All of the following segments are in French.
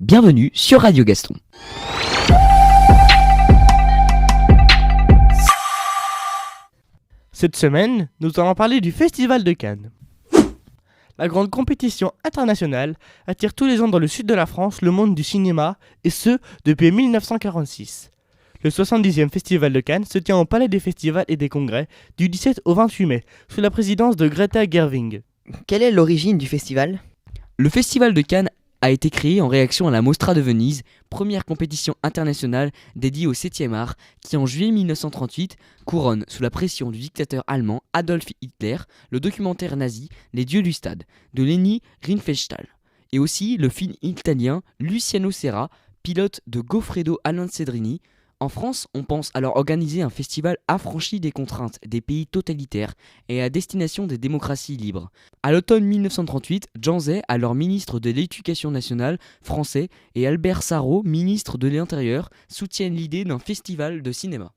Bienvenue sur Radio Gaston. Cette semaine, nous allons parler du Festival de Cannes. La grande compétition internationale attire tous les ans dans le sud de la France le monde du cinéma, et ce, depuis 1946. Le 70e Festival de Cannes se tient au Palais des Festivals et des Congrès du 17 au 28 mai, sous la présidence de Greta Gerwig. Quelle est l'origine du festival ? Le Festival de Cannes a été créé en réaction à la Mostra de Venise, première compétition internationale dédiée au 7e art, qui en juillet 1938 couronne, sous la pression du dictateur allemand Adolf Hitler, le documentaire nazi Les Dieux du Stade, de Leni Riefenstahl, et aussi le film italien Luciano Serra, pilote de Goffredo Alancedrini. En France, on pense alors organiser un festival affranchi des contraintes des pays totalitaires et à destination des démocraties libres. À l'automne 1938, Jean Zay, alors ministre de l'Éducation nationale français, et Albert Sarraut, ministre de l'Intérieur, soutiennent l'idée d'un festival de cinéma.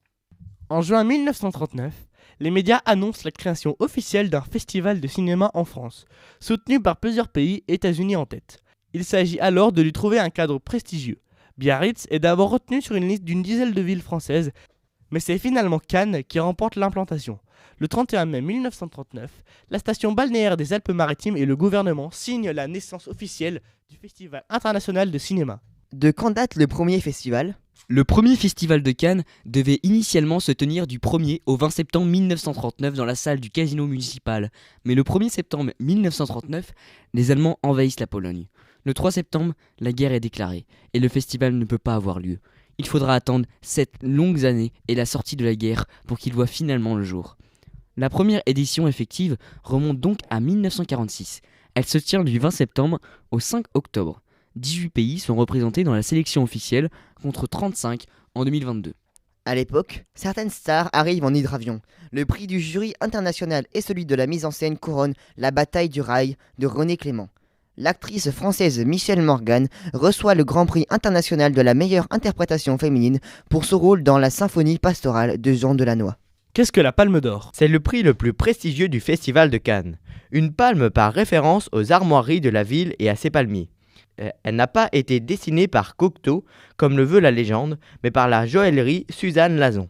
En juin 1939, les médias annoncent la création officielle d'un festival de cinéma en France, soutenu par plusieurs pays, États-Unis en tête. Il s'agit alors de lui trouver un cadre prestigieux. Biarritz est d'abord retenu sur une liste d'une dizaine de villes françaises, mais c'est finalement Cannes qui remporte l'implantation. Le 31 mai 1939, la station balnéaire des Alpes-Maritimes et le gouvernement signent la naissance officielle du Festival international de cinéma. De quand date le premier festival ? Le premier festival de Cannes devait initialement se tenir du 1er au 20 septembre 1939 dans la salle du casino municipal. Mais le 1er septembre 1939, les Allemands envahissent la Pologne. Le 3 septembre, la guerre est déclarée et le festival ne peut pas avoir lieu. Il faudra attendre 7 longues années et la sortie de la guerre pour qu'il voit finalement le jour. La première édition effective remonte donc à 1946. Elle se tient du 20 septembre au 5 octobre. 18 pays sont représentés dans la sélection officielle contre 35 en 2022. À l'époque, certaines stars arrivent en hydravion. Le prix du jury international et celui de la mise en scène couronnent La Bataille du Rail de René Clément. L'actrice française Michèle Morgan reçoit le Grand Prix international de la meilleure interprétation féminine pour son rôle dans la symphonie pastorale de Jean Delannoy. Qu'est-ce que la Palme d'Or ? C'est le prix le plus prestigieux du Festival de Cannes. Une palme par référence aux armoiries de la ville et à ses palmiers. Elle n'a pas été dessinée par Cocteau, comme le veut la légende, mais par la joaillerie Suzanne Lazon.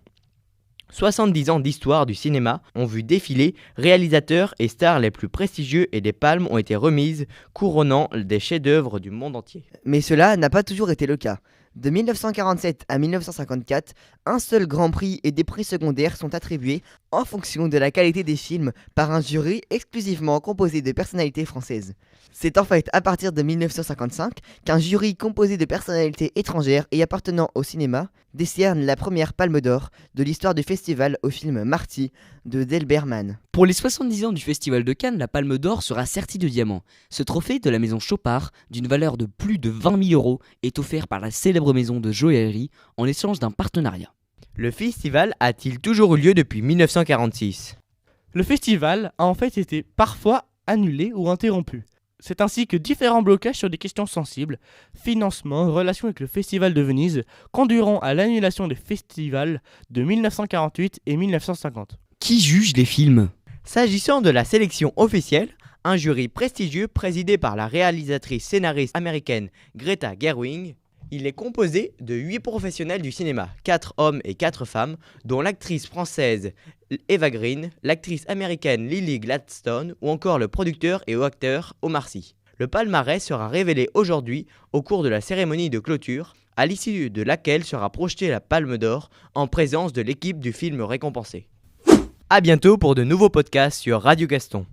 70 ans d'histoire du cinéma ont vu défiler réalisateurs et stars les plus prestigieux et des palmes ont été remises, couronnant des chefs-d'œuvre du monde entier. Mais cela n'a pas toujours été le cas. De 1947 à 1954, un seul Grand Prix et des prix secondaires sont attribués en fonction de la qualité des films par un jury exclusivement composé de personnalités françaises. C'est en fait à partir de 1955 qu'un jury composé de personnalités étrangères et appartenant au cinéma décerne la première Palme d'Or de l'histoire du festival au film Marty de Delbert Mann. Pour les 70 ans du Festival de Cannes, la Palme d'Or sera sertie de diamants. Ce trophée de la maison Chopard, d'une valeur de plus de 20 000 €, est offert par la célèbre maison de joaillerie en échange d'un partenariat. Le festival a-t-il toujours eu lieu depuis 1946 ? Le festival a en fait été parfois annulé ou interrompu. C'est ainsi que différents blocages sur des questions sensibles, financement, relations avec le Festival de Venise, conduiront à l'annulation des festivals de 1948 et 1950. Qui juge les films ? S'agissant de la sélection officielle, un jury prestigieux présidé par la réalisatrice scénariste américaine Greta Gerwig. Il est composé de 8 professionnels du cinéma, 4 hommes et 4 femmes, dont l'actrice française Eva Green, l'actrice américaine Lily Gladstone ou encore le producteur et acteur Omar Sy. Le palmarès sera révélé aujourd'hui au cours de la cérémonie de clôture, à l'issue de laquelle sera projetée la Palme d'Or en présence de l'équipe du film récompensé. A bientôt pour de nouveaux podcasts sur Radio Gaston.